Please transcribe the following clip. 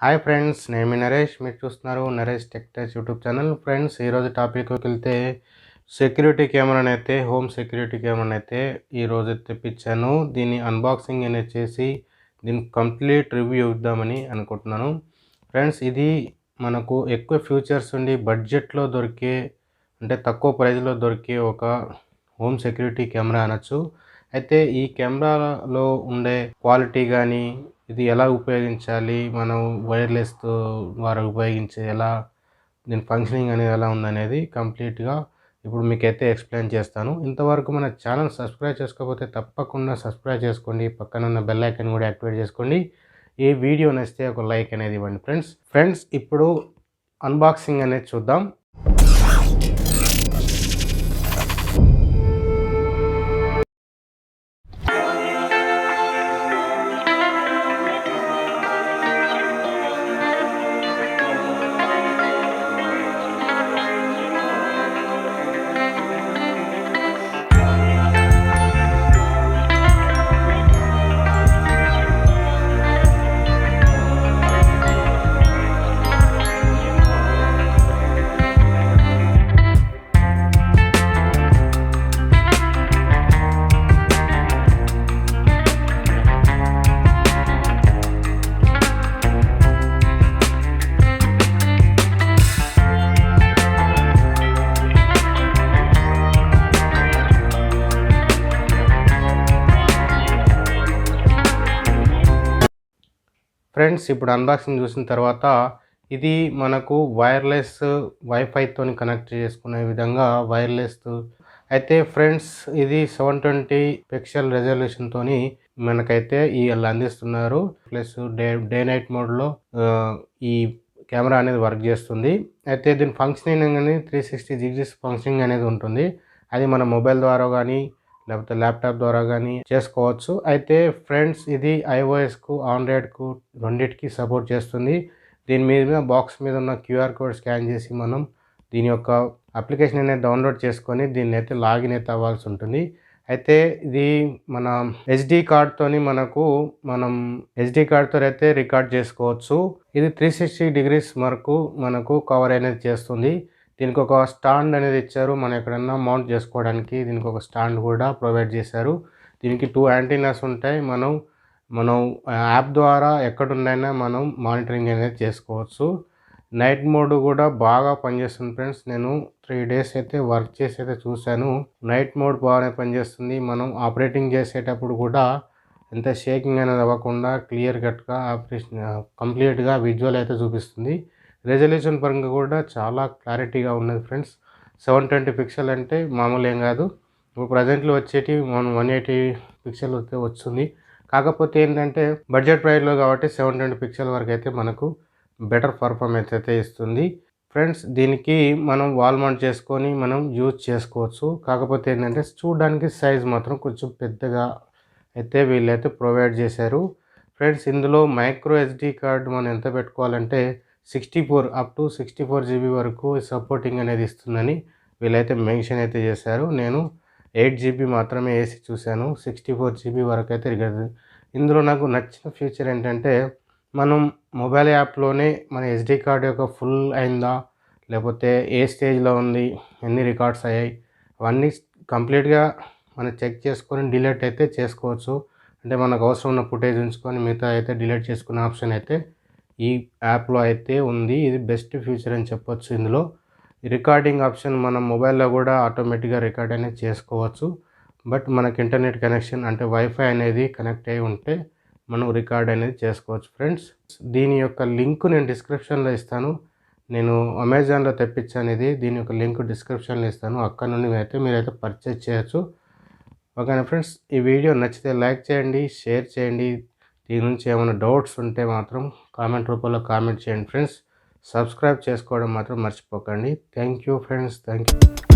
Hi friends, నేను మీ నరేష్. మీరు చూస్తున్నారు Naresh tech touch YouTube channel. Friends, ఈరోజు టాపిక్లోకి వెళ్తే సెక్యూరిటీ కెమెరానైతే హోమ్ సెక్యూరిటీ కెమెరానైతే ఈరోజు తెప్పించాను. దీన్ని అన్బాక్సింగ్ అనేది చేసి దీని కంప్లీట్ రివ్యూ ఇద్దామని అనుకుంటున్నాను. ఫ్రెండ్స్, ఇది మనకు ఎక్కువ ఫీచర్స్ ఉండి బడ్జెట్లో దొరికే, అంటే తక్కువ ప్రైస్లో దొరికే ఒక హోమ్ సెక్యూరిటీ కెమెరా అనొచ్చు. అయితే ఈ కెమెరాలో ఉండే క్వాలిటీ కానీ, ఇది ఎలా ఉపయోగించాలి, మనం వైర్లెస్ ద్వారా ఉపయోగించే ఎలా, దీని ఫంక్షనింగ్ అనేది ఎలా ఉందనేది కంప్లీట్గా ఇప్పుడు మీకైతే ఎక్స్ప్లెయిన్ చేస్తాను. ఇంతవరకు మన ఛానల్ సబ్స్క్రైబ్ చేసుకోకపోతే తప్పకుండా సబ్స్క్రైబ్ చేసుకోండి. పక్కన ఉన్న బెల్ ఐకాన్ కూడా యాక్టివేట్ చేసుకోండి. ఈ వీడియో నచ్చితే ఒక లైక్ అనేది ఇవ్వండి. ఫ్రెండ్స్ ఇప్పుడు అన్బాక్సింగ్ అనేది చూద్దాం. ఫ్రెండ్స్, ఇప్పుడు అన్బాక్సింగ్ చూసిన తర్వాత ఇది మనకు వైర్లెస్ వైఫైతో కనెక్ట్ చేసుకునే విధంగా వైర్లెస్ అయితే ఫ్రెండ్స్, ఇది 720 పిక్సెల్ రెజల్యూషన్తో మనకైతే అందిస్తున్నారు. ప్లస్ డే నైట్ మోడ్లో ఈ కెమెరా అనేది వర్క్ చేస్తుంది. అయితే దీని ఫంక్షనింగ్ అనేది 360 డిగ్రీస్ ఫంక్షనింగ్ అనేది ఉంటుంది. అది మన మొబైల్ ద్వారా కానీ లేకపోతే ల్యాప్టాప్ ద్వారా కానీ చేసుకోవచ్చు. అయితే ఫ్రెండ్స్, ఇది ఐఓఎస్కు ఆండ్రాయిడ్కు రెండింటికి సపోర్ట్ చేస్తుంది. దీని మీద బాక్స్ మీద ఉన్న క్యూఆర్ కోడ్ స్కాన్ చేసి మనం దీని యొక్క అప్లికేషన్ అనేది డౌన్లోడ్ చేసుకొని దీన్ని అయితే లాగిన్ అయితే అవ్వాల్సి ఉంటుంది. అయితే ఇది మన ఎస్డి కార్డ్తో మనం ఎస్డి కార్డ్తో అయితే రికార్డ్ చేసుకోవచ్చు. ఇది 360 డిగ్రీస్ వరకు మనకు కవర్ అనేది చేస్తుంది. దీనికి ఒక స్టాండ్ అనేది ఇచ్చారు. మనం ఎక్కడన్నా మౌంట్ చేసుకోవడానికి దీనికి ఒక స్టాండ్ కూడా ప్రొవైడ్ చేశారు. దీనికి 2 యాంటీనాస్ ఉంటాయి. మనం యాప్ ద్వారా ఎక్కడున్నైనా మనం మానిటరింగ్ అనేది చేసుకోవచ్చు. నైట్ మోడ్ కూడా బాగా పనిచేస్తుంది ఫ్రెండ్స్. నేను 3 డేస్ అయితే వర్క్ చేసి అయితే చూశాను. నైట్ మోడ్ బాగానే పనిచేస్తుంది. మనం ఆపరేటింగ్ చేసేటప్పుడు కూడా ఎంత షేకింగ్ అనేది అవ్వకుండా క్లియర్ కట్గా ఆపరేషన్ కంప్లీట్గా విజువల్ అయితే చూపిస్తుంది. రెజల్యూషన్ పరంగా కూడా చాలా క్లారిటీగా ఉన్నది ఫ్రెండ్స్. 720 పిక్సెల్ అంటే మామూలు ఏం కాదు. ఇప్పుడు ప్రజెంట్లో వచ్చేటి 180 పిక్సెల్ అయితే వస్తుంది. కాకపోతే ఏంటంటే బడ్జెట్ ప్రైస్లో కాబట్టి 720 పిక్సెల్ వరకు అయితే మనకు బెటర్ పర్ఫార్మెన్స్ అయితే ఇస్తుంది. ఫ్రెండ్స్, దీనికి మనం వాల్ మౌంట్ చేసుకొని మనం యూజ్ చేసుకోవచ్చు. కాకపోతే ఏంటంటే చూడడానికి సైజ్ మాత్రం కొంచెం పెద్దగా అయితే వీళ్ళైతే ప్రొవైడ్ చేశారు. ఫ్రెండ్స్, ఇందులో మైక్రో ఎస్డి కార్డ్ మనం ఎంత పెట్టుకోవాలంటే 64 అప్ టు 64 జీబీ వరకు సపోర్టింగ్ అనేది ఇస్తుందని వీళ్ళైతే మెన్షన్ అయితే చేశారు. నేను 8 జీబీ మాత్రమే వేసి చూశాను. 64 జీబీ వరకు అయితే రికార్డ్. ఇందులో నాకు నచ్చిన ఫీచర్ ఏంటంటే మనం మొబైల్ యాప్లోనే మన ఎస్డి కార్డ్ యొక్క ఫుల్ అయిందా, లేకపోతే ఏ స్టేజ్లో ఉంది, ఎన్ని రికార్డ్స్ అయ్యాయి, అవన్నీ కంప్లీట్గా మనం చెక్ చేసుకొని డిలీట్ అయితే చేసుకోవచ్చు. అంటే మనకు అవసరం ఉన్న ఫుటేజ్ ఉంచుకొని మిగతా అయితే డిలీట్ చేసుకునే ఆప్షన్ అయితే ఈ యాప్లో అయితే ఉంది. ఇది బెస్ట్ ఫీచర్ అని చెప్పొచ్చు. ఇందులో రికార్డింగ్ ఆప్షన్ మనం మొబైల్లో కూడా ఆటోమేటిక్గా రికార్డ్ అనేది చేసుకోవచ్చు. బట్ మనకి ఇంటర్నెట్ కనెక్షన్ అంటే వైఫై అనేది కనెక్ట్ అయి ఉంటే మనం రికార్డ్ అనేది చేసుకోవచ్చు. ఫ్రెండ్స్, దీని యొక్క లింక్ నేను డిస్క్రిప్షన్లో ఇస్తాను. నేను అమెజాన్లో తెప్పించాను. దీని యొక్క లింక్ డిస్క్రిప్షన్లో ఇస్తాను. అక్కడ నుండి మీరైతే పర్చేజ్ చేయొచ్చు. ఓకేనా ఫ్రెండ్స్, ఈ వీడియో నచ్చితే లైక్ చేయండి, షేర్ చేయండి. దీని నుంచి ఏమైనా డౌట్స్ ఉంటే మాత్రం కామెంట్ రూపంలో కామెంట్ చేయండి ఫ్రెండ్స్. సబ్స్క్రైబ్ చేసుకోవడం మాత్రం మర్చిపోకండి. Thank you friends, thank you.